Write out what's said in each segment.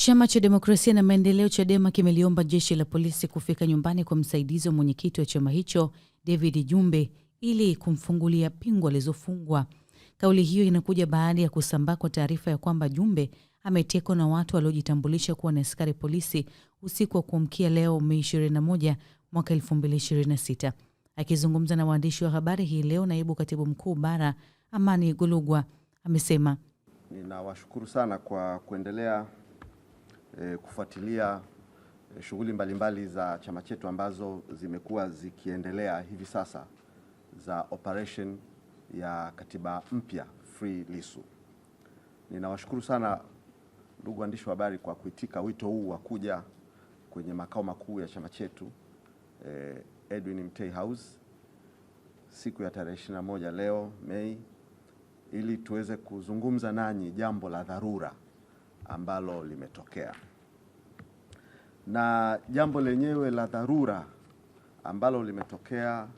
Chama cha Demokrasia na Maendeleo Chadema kimeliomba jeshi la polisi kufika nyumbani kwa msaidizi wa mwenyekiti wa chama hicho David Jumbe ili kumfungulia pingu alizofungwa. Kauli hiyo inakuja baada ya kusambaa kwa taarifa ya kwamba Jumbe ametekwa na watu waliojitambulisha kuwa ni askari polisi usiku wa kuamkia leo Mei 21 mwaka 2026. Akizungumza na waandishi wa habari hii leo, naibu katibu mkuu bara Amani Golugwa amesema, ninawashukuru sana kwa kuendelea kufuatilia shughuli mbalimbali za chama chetu ambazo zimekuwa zikiendelea hivi sasa za operation ya katiba mpya Free Lissu. Ninawashukuru sana ndugu waandishi wa habari kwa kuitika wito huu wa kuja kwenye makao makuu ya chama chetu Edwin Mtei House siku ya tarehe 21 leo Mei, ili tuweze kuzungumza nanyi jambo la dharura ambalo limetokea. Na jambo lenyewe la dharura ambalo limetokea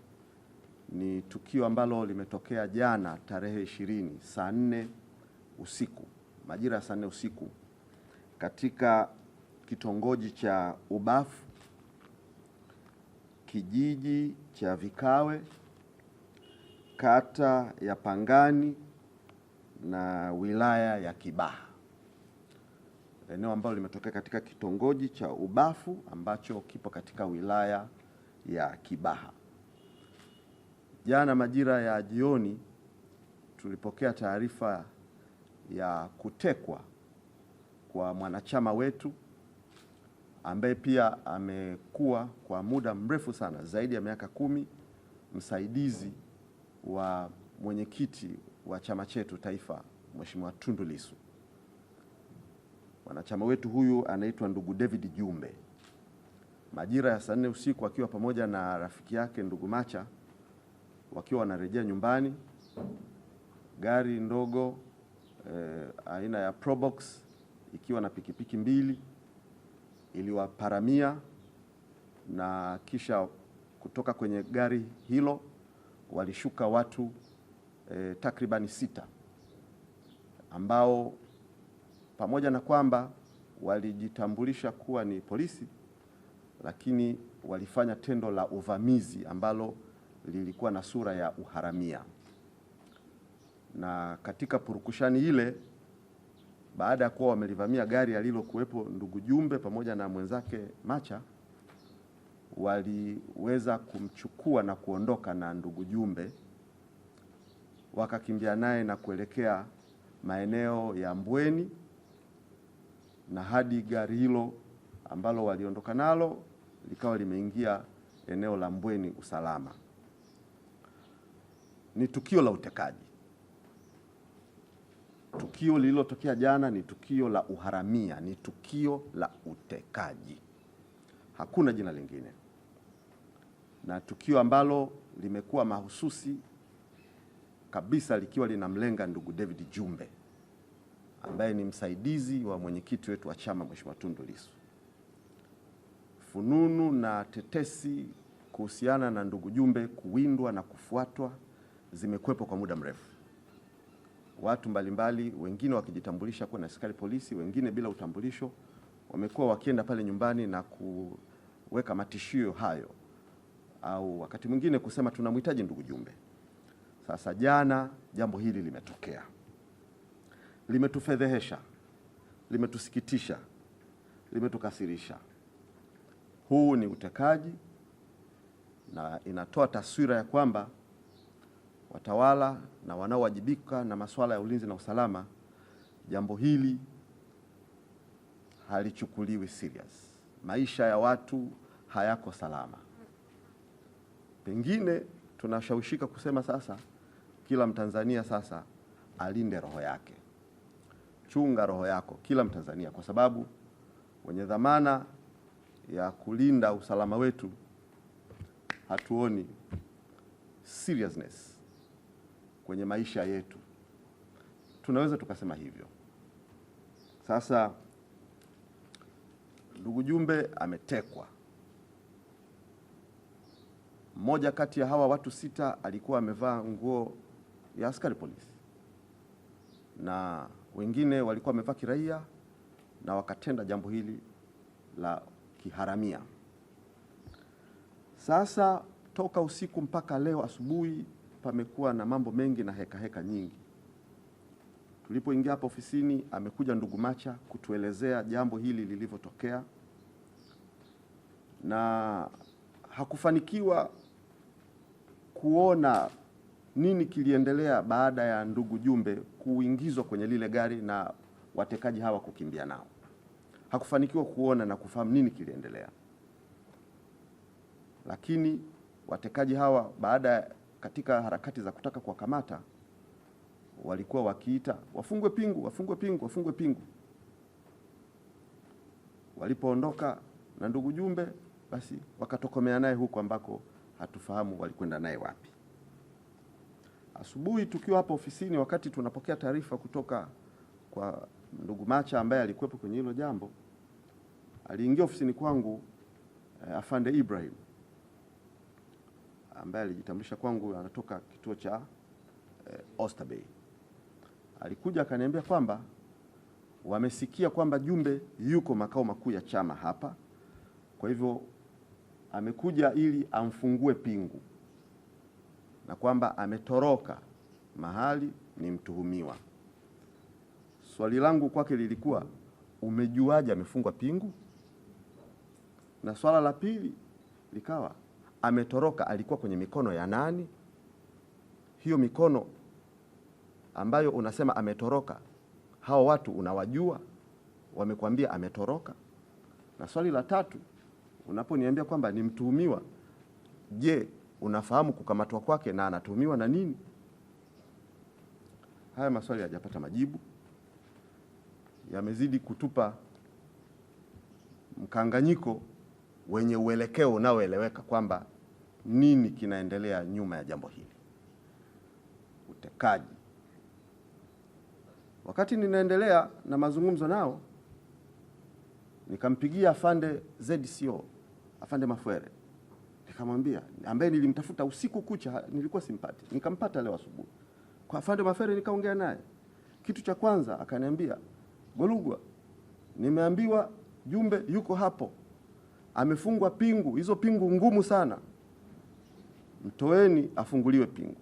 ni tukio ambalo limetokea jana tarehe 20 saa 4 usiku, majira ya saa 4 usiku katika kitongoji cha Ubafu, kijiji cha Vikawe, kata ya Pangani na wilaya ya Kibaha. Eneo ambalo limetokea katika kitongoji cha Ubafu ambacho kipo katika wilaya ya Kibaha. Jana majira ya jioni tulipokea taarifa ya kutekwa kwa mwanachama wetu ambaye pia amekuwa kwa muda mrefu sana, zaidi ya miaka 10, msaidizi wa mwenyekiti wa chama chetu taifa, Mheshimiwa Tundu Lissu. Mwanachama wetu huyu anaitwa ndugu David Jumbe. Majira ya saa 4 usiku akiwa pamoja na rafiki yake ndugu Macha wakiwa wanarejea nyumbani, gari ndogo aina ya Probox ikiwa na pikipiki 2 iliwaparamia, na kisha kutoka kwenye gari hilo walishuka watu takribani 6 ambao pamoja na kwamba walijitambulisha kuwa ni polisi, lakini walifanya tendo la uvamizi ambalo lilikuwa na sura ya uharamia. Na katika purukushani ile, baada ya kuwa wamelivamia gari alilokuwepo ndugu Jumbe pamoja na mwenzake Macha, waliweza kumchukua na kuondoka na ndugu Jumbe, wakakimbia naye na kuelekea maeneo ya Mbweni, na hadi gari hilo ambalo waliondoka nalo likawa limeingia eneo la Mbweni usalama. Ni tukio la utekaji. Tukio lililotokea jana ni tukio la uharamia, ni tukio la utekaji. Hakuna jina lingine. Na tukio ambalo limekuwa mahususi kabisa likiwa linamlenga ndugu David Jumbe ambaye ni msaidizi wa mwenyekiti wetu wa chama Mheshimiwa Tundu Lissu. Fununu na tetesi kuhusiana na ndugu Jumbe kuwindwa na kufuatwa zimekwepo kwa muda mrefu. Watu mbalimbali, wengine wakijitambulisha kuwa na askari polisi, wengine bila utambulisho, wamekuwa wakienda pale nyumbani na kuweka matishio hayo, au wakati mwingine kusema tunamhitaji ndugu Jumbe. Sasa jana jambo hili limetokea. Limetufedhehesha, limetusikitisha, limetukasirisha. Huu ni utekaji na inatoa taswira ya kwamba watawala na wanaowajibika na masuala ya ulinzi na usalama, jambo hili halichukuliwi serious. Maisha ya watu hayako salama. Pengine tunashawishika kusema sasa kila Mtanzania sasa alinde roho yake. Chunga roho yako kila Mtanzania, kwa sababu wenye dhamana ya kulinda usalama wetu hatuoni seriousness kwenye maisha yetu. Tunaweza tukasema hivyo. Sasa ndugu Jumbe ametekwa. Mmoja kati ya hawa watu 6 alikuwa amevaa nguo ya askari polisi, na wengine walikuwa wamevaa kiraia, na wakatenda jambo hili la kiharamia. Sasa toka usiku mpaka leo asubuhi pamekuwa na mambo mengi na heka nyingi. Tulipoingia hapa ofisini, amekuja ndugu Macha kutuelezea jambo hili lilivyotokea, na hakufanikiwa kuona nini kiliendelea baada ya ndugu Jumbe kuingizwa kwenye lile gari na watekaji hawa kukimbia nao. Hakufanikiwa kuona na kufahamu nini kiliendelea, lakini watekaji hawa katika harakati za kutaka kuwakamata walikuwa wakiita wafungwe pingu, wafungwe pingu, wafungwe pingu. Walipoondoka na ndugu Jumbe, basi wakatokomea naye huko ambako hatufahamu walikwenda naye wapi. Asubuhi tukiwa hapa ofisini, wakati tunapokea taarifa kutoka kwa ndugu Macha ambaye alikuwepo kwenye hilo jambo, aliingia ofisini kwangu Afande Ibrahim ambaye alijitambulisha kwangu anatoka kituo cha Oysterbay. Alikuja akaniambia kwamba wamesikia kwamba Jumbe yuko makao makuu ya chama hapa, kwa hivyo amekuja ili amfungue pingu, na kwamba ametoroka mahali ni mtuhumiwa. Swali langu kwake lilikuwa, umejuaje amefungwa pingu? Na swala la pili likawa, ametoroka alikuwa kwenye mikono ya nani? Hiyo mikono ambayo unasema ametoroka, hao watu unawajua? Wamekwambia ametoroka? Na swali la tatu, unaponiambia kwamba ni mtuhumiwa, je, unafahamu kukamatwa kwake na anatuhumiwa na nini? Haya maswali hayajapata majibu, yamezidi kutupa mkanganyiko wenye uelekeo unaoeleweka kwamba nini kinaendelea nyuma ya jambo hili. Utekaji. Wakati ninaendelea na mazungumzo nao, nikampigia Afande ZCO, Afande Mafwere. Nikamwambia, ambaye nilimtafuta usiku kucha, nilikuwa simpati. Nikampata leo asubuhi. Kwa Afande Mafwere nikaongea naye. Kitu cha kwanza akaniambia, Golugwa, nimeambiwa Jumbe yuko hapo, amefungwa pingu, hizo pingu ngumu sana, mtoeni afunguliwe pingu.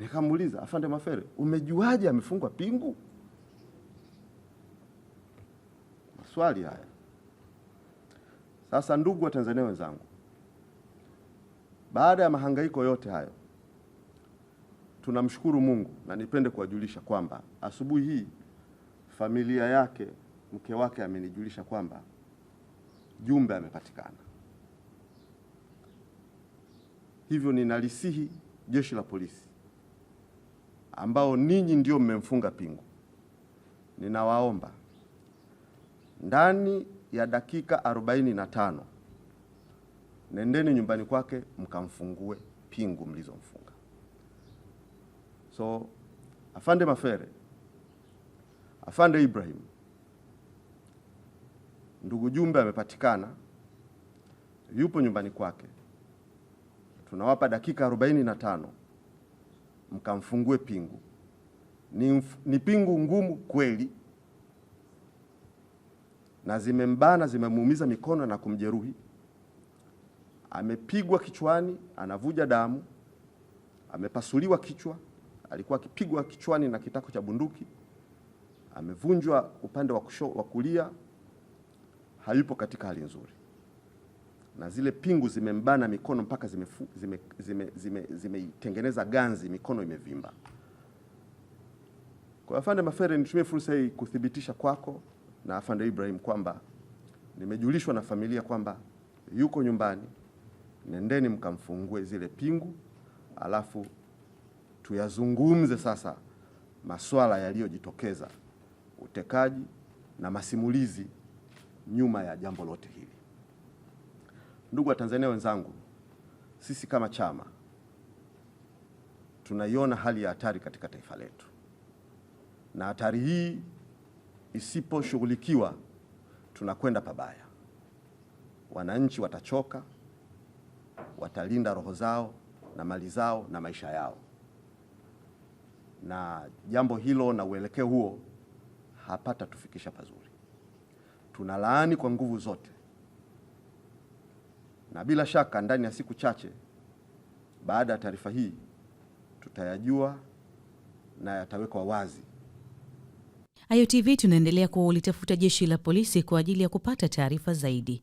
Nikamuuliza, Afande Mafwere, umejuaje amefungwa pingu? Maswali haya. Sasa ndugu wa Tanzania wenzangu, baada ya mahangaiko yote hayo, tunamshukuru Mungu, na nipende kuwajulisha kwamba asubuhi hii familia yake, mke wake amenijulisha kwamba Jumbe amepatikana. Hivyo ninalisihi jeshi la polisi ambao ninyi ndio mmemfunga pingu, ninawaomba ndani ya dakika 45 nendeni nyumbani kwake mkamfungue pingu mlizomfunga. So Afande Mafwere, Afande Ibrahim, ndugu Jumbe amepatikana, yupo nyumbani kwake. Tunawapa dakika 45 mkamfungue pingu. Ni pingu ngumu kweli, na zimembana, zimemuumiza mikono na kumjeruhi. Amepigwa kichwani, anavuja damu, amepasuliwa kichwa, alikuwa akipigwa kichwani na kitako cha bunduki, amevunjwa upande wa kulia, hayupo katika hali nzuri, na zile pingu zimembana mikono mpaka zimeitengeneza ganzi, mikono imevimba. Kwa Afande Mafwere, nitumie fursa hii kuthibitisha kwako na Afande Ibrahim kwamba nimejulishwa na familia kwamba yuko nyumbani. Nendeni mkamfungue zile pingu, alafu tuyazungumze sasa masuala yaliyojitokeza, utekaji na masimulizi nyuma ya jambo lote hili. Ndugu wa Tanzania wenzangu, sisi kama chama tunaiona hali ya hatari katika taifa letu, na hatari hii isiposhughulikiwa tunakwenda pabaya. Wananchi watachoka, watalinda roho zao na mali zao na maisha yao, na jambo hilo na uelekeo huo hapata tufikisha pazuri. tunalaani kwa nguvu zote, na bila shaka ndani ya siku chache baada ya taarifa hii tutayajua na yatawekwa wazi. Ayo TV tunaendelea kulitafuta jeshi la polisi kwa ajili ya kupata taarifa zaidi.